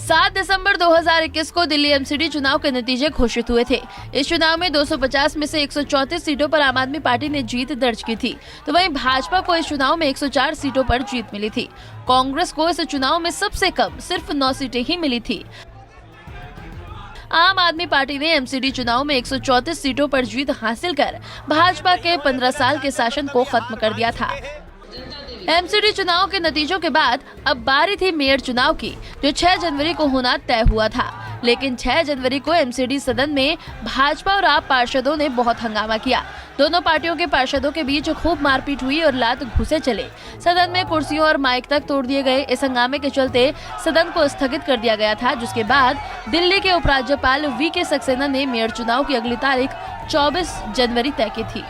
7 दिसंबर 2021 को दिल्ली एमसीडी चुनाव के नतीजे घोषित हुए थे। इस चुनाव में 250 में से 134 सीटों पर आम आदमी पार्टी ने जीत दर्ज की थी, तो वहीं भाजपा को इस चुनाव में 104 सीटों पर जीत मिली थी। कांग्रेस को इस चुनाव में सबसे कम सिर्फ 9 सीटें ही मिली थी। आम आदमी पार्टी ने एमसीडी चुनाव में 134 सीटों पर जीत हासिल कर भाजपा के 15 साल के शासन को खत्म कर दिया था। एमसीडी चुनाव के नतीजों के बाद अब बारी थी मेयर चुनाव की, जो 6 जनवरी को होना तय हुआ था। लेकिन 6 जनवरी को एमसीडी सदन में भाजपा और आप पार्षदों ने बहुत हंगामा किया। दोनों पार्टियों के पार्षदों के बीच खूब मारपीट हुई और लात घुसे चले। सदन में कुर्सियों और माइक तक तोड़ दिए गए। इस हंगामे के चलते सदन को स्थगित कर दिया गया था, जिसके बाद दिल्ली के उपराज्यपाल वीके सक्सेना ने मेयर चुनाव की अगली तारीख 24 जनवरी तय की थी।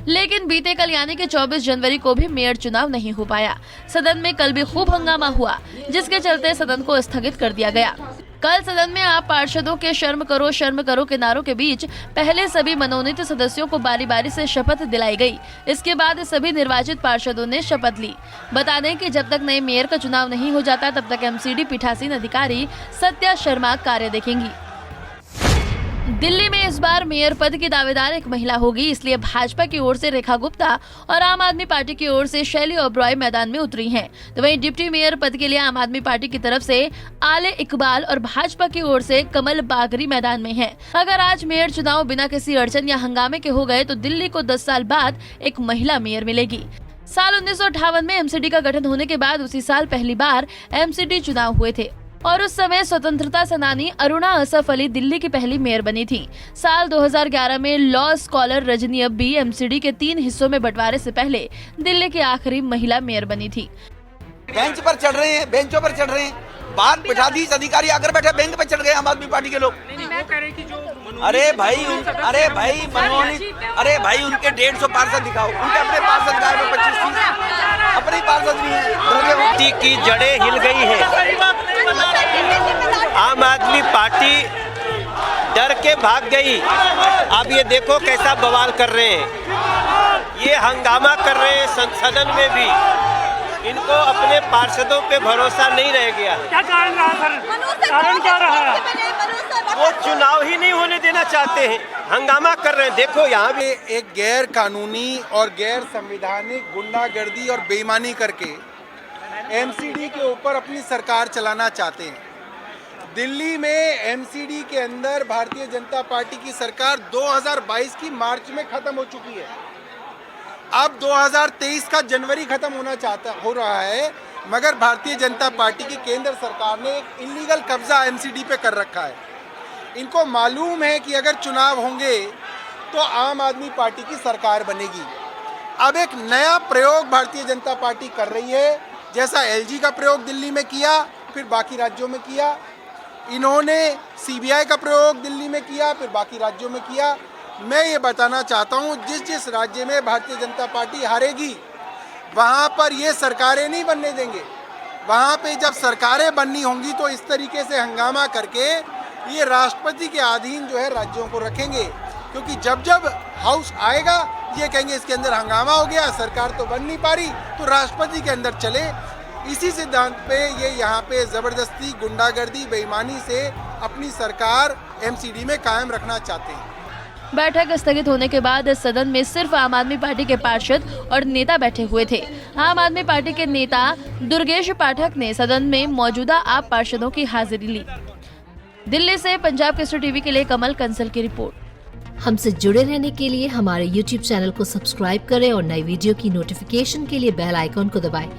लेकिन बीते कल यानी कि 24 जनवरी को भी मेयर चुनाव नहीं हो पाया। सदन में कल भी खूब हंगामा हुआ, जिसके चलते सदन को स्थगित कर दिया गया। कल सदन में आप पार्षदों के शर्म करो के नारों के बीच पहले सभी मनोनीत सदस्यों को बारी बारी से शपथ दिलाई गई। इसके बाद सभी निर्वाचित पार्षदों ने शपथ ली। बता दें कि जब तक नए मेयर का चुनाव नहीं हो जाता, तब तक एमसीडी पीठासीन अधिकारी सत्या शर्मा कार्य देखेंगी। दिल्ली में इस बार मेयर पद की दावेदार एक महिला होगी, इसलिए भाजपा की ओर से रेखा गुप्ता और आम आदमी पार्टी की ओर से शैली ओबरॉय मैदान में उतरी हैं। तो वहीं डिप्टी मेयर पद के लिए आम आदमी पार्टी की तरफ से आले इकबाल और भाजपा की ओर से कमल बागरी मैदान में हैं। अगर आज मेयर चुनाव बिना किसी अड़चन या हंगामे के हो गए, तो दिल्ली को 10 साल बाद एक महिला मेयर मिलेगी। साल 1958 में एमसीडी का गठन होने के बाद उसी साल पहली बार एमसीडी चुनाव हुए थे और उस समय स्वतंत्रता सेनानी अरुणा असफ अली दिल्ली की पहली मेयर बनी थी। साल 2011 में लॉ स्कॉलर रजनी अब्बी एमसीडी के 3 हिस्सों में बंटवारे से पहले दिल्ली की आखिरी महिला मेयर बनी थी। बेंच पर चढ़ रहे हैं, बेंचों पर चढ़ रहे हैं, बात पीठाधीश अधिकारी आकर बैठे, बेंच पर चढ़ गए आम आदमी पार्टी के लोग। अरे भाई मनमोहनी, अरे भाई उनके 150 पार्षद दिखाओ, उनके अपने पार्षद गायब है, 25-30 अपने पार्षद भी हैं। की जड़ें हिल गई है। आम आदमी पार्टी डर के भाग गई। अब ये देखो कैसा बवाल कर रहे हैं, ये हंगामा कर रहे हैं सदन में भी। इनको अपने पार्षदों पे भरोसा नहीं रह गया। क्या कारण रहा सर? कारण क्या रहा? वो चुनाव ही नहीं होने देना चाहते हैं, हंगामा कर रहे हैं। देखो यहाँ भी एक गैर कानूनी और गैर संवैधानिक गुंडागर्दी और बेईमानी करके एमसीडी के ऊपर अपनी सरकार चलाना चाहते हैं। दिल्ली में एमसीडी के अंदर भारतीय जनता पार्टी की सरकार 2022 की मार्च में खत्म हो चुकी है। अब 2023 का जनवरी खत्म हो रहा है, मगर भारतीय जनता पार्टी की केंद्र सरकार ने एक इलीगल कब्जा एमसीडी पे कर रखा है। इनको मालूम है कि अगर चुनाव होंगे तो आम आदमी पार्टी की सरकार बनेगी। अब एक नया प्रयोग भारतीय जनता पार्टी कर रही है, जैसा एलजी का प्रयोग दिल्ली में किया, फिर बाकी राज्यों में किया। इन्होंने सीबीआई का प्रयोग दिल्ली में किया, फिर बाकी राज्यों में किया। मैं ये बताना चाहता हूँ, जिस राज्य में भारतीय जनता पार्टी हारेगी, वहाँ पर ये सरकारें नहीं बनने देंगे। वहाँ पे जब सरकारें बननी होंगी तो इस तरीके से हंगामा करके ये राष्ट्रपति के अधीन जो है राज्यों को रखेंगे, क्योंकि जब हाउस आएगा ये कहेंगे इसके अंदर हंगामा हो गया, सरकार तो बन नहीं पा रही, तो राष्ट्रपति के अंदर चले। इसी सिद्धांत पे ये यहाँ पे ज़बरदस्ती गुंडागर्दी बेईमानी से अपनी सरकार एमसीडी में कायम रखना चाहते हैं। बैठक स्थगित होने के बाद सदन में सिर्फ आम आदमी पार्टी के पार्षद और नेता बैठे हुए थे। आम आदमी पार्टी के नेता दुर्गेश पाठक ने सदन में मौजूदा आप पार्षदों की हाजिरी ली। दिल्ली से पंजाब केसरी टीवी के लिए कमल कंसल की रिपोर्ट। हमसे जुड़े रहने के लिए हमारे YouTube चैनल को सब्सक्राइब करें और नई वीडियो की नोटिफिकेशन के लिए बेल आइकॉन को दबाएं।